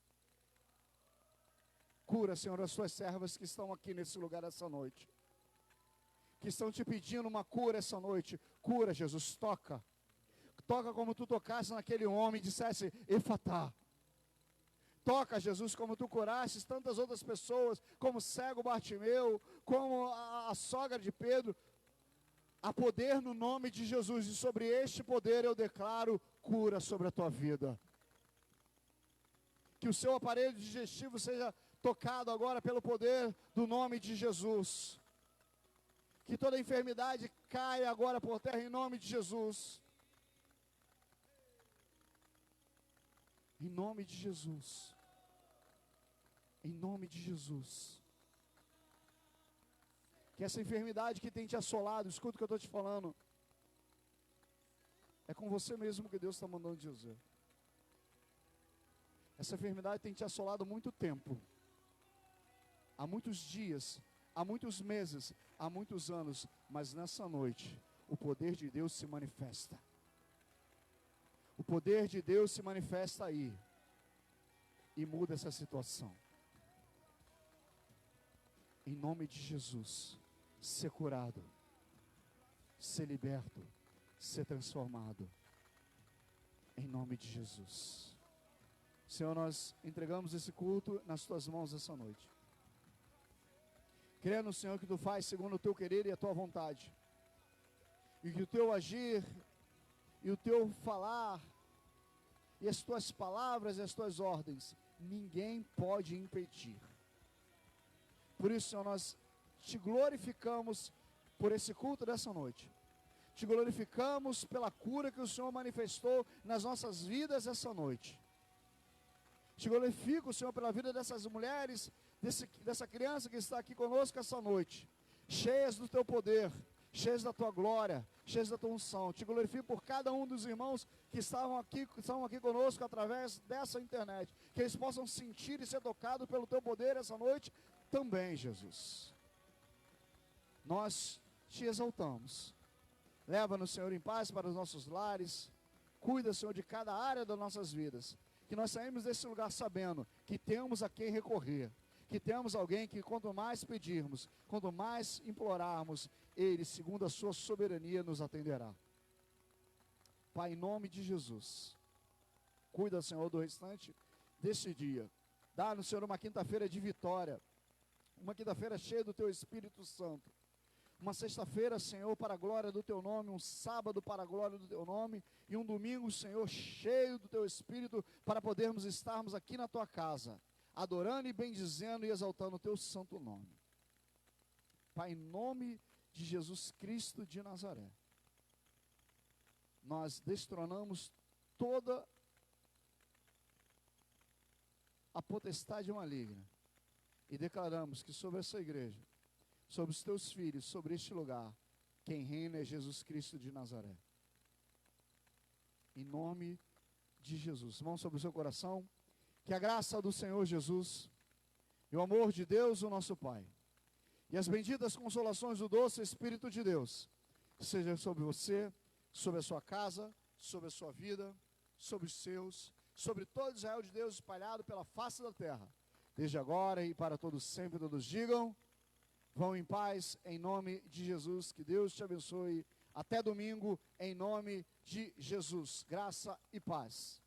Speaker 1: Cura, Senhor, as suas servas que estão aqui nesse lugar essa noite. Que estão Te pedindo uma cura essa noite. Cura, Jesus, toca. Toca como Tu tocaste naquele homem e dissesse: Efatá. Toca, Jesus, como Tu curastes tantas outras pessoas, como o cego Bartimeu, como a sogra de Pedro. Há poder no nome de Jesus, e sobre este poder eu declaro cura sobre a tua vida. Que o seu aparelho digestivo seja tocado agora pelo poder do nome de Jesus. Que toda enfermidade caia agora por terra em nome de Jesus. Em nome de Jesus. Em nome de Jesus. Que essa enfermidade que tem te assolado, escuta o que eu estou te falando, é com você mesmo que Deus está mandando dizer. Essa enfermidade tem te assolado há muito tempo. Há muitos dias, há muitos meses, há muitos anos. Mas nessa noite, o poder de Deus se manifesta. O poder de Deus se manifesta aí. E muda essa situação. Em nome de Jesus, ser curado, ser liberto, ser transformado. Em nome de Jesus. Senhor, nós entregamos esse culto nas Tuas mãos essa noite. Crendo, Senhor, que Tu faz segundo o Teu querer e a Tua vontade. E que o Teu agir e o Teu falar e as Tuas palavras e as Tuas ordens, ninguém pode impedir. Por isso, Senhor, nós Te glorificamos por esse culto dessa noite. Te glorificamos pela cura que o Senhor manifestou nas nossas vidas essa noite. Te glorifico, Senhor, pela vida dessas mulheres, dessa criança que está aqui conosco essa noite, cheias do Teu poder, cheias da Tua glória, cheias da Tua unção. Te glorifico por cada um dos irmãos que estão aqui conosco através dessa internet, que eles possam sentir e ser tocados pelo Teu poder essa noite também, Jesus. Nós Te exaltamos. Leva-nos, Senhor, em paz para os nossos lares. Cuida, Senhor, de cada área das nossas vidas. Que nós saímos desse lugar sabendo que temos a quem recorrer. Que temos alguém que quanto mais pedirmos, quanto mais implorarmos, Ele, segundo a sua soberania, nos atenderá. Pai, em nome de Jesus, cuida, Senhor, do restante desse dia. Dá-nos, Senhor, uma quinta-feira de vitória. Uma quinta-feira cheia do Teu Espírito Santo. uma sexta-feira, Senhor, para a glória do Teu nome, um sábado para a glória do Teu nome, e um domingo, Senhor, cheio do Teu Espírito, para podermos estarmos aqui na Tua casa, adorando e bendizendo e exaltando o Teu santo nome. Pai, em nome de Jesus Cristo de Nazaré, nós destronamos toda a potestade maligna e declaramos que sobre essa igreja, sobre os teus filhos, sobre este lugar, quem reina é Jesus Cristo de Nazaré. Em nome de Jesus. Mão sobre o seu coração. Que a graça do Senhor Jesus e o amor de Deus, o nosso Pai, e as benditas consolações do doce Espírito de Deus, seja sobre você, sobre a sua casa, sobre a sua vida, sobre os seus, sobre todo Israel de Deus espalhado pela face da terra, desde agora e para todos sempre. Todos digam: vão em paz, em nome de Jesus. Que Deus te abençoe. Até domingo, em nome de Jesus. Graça e paz.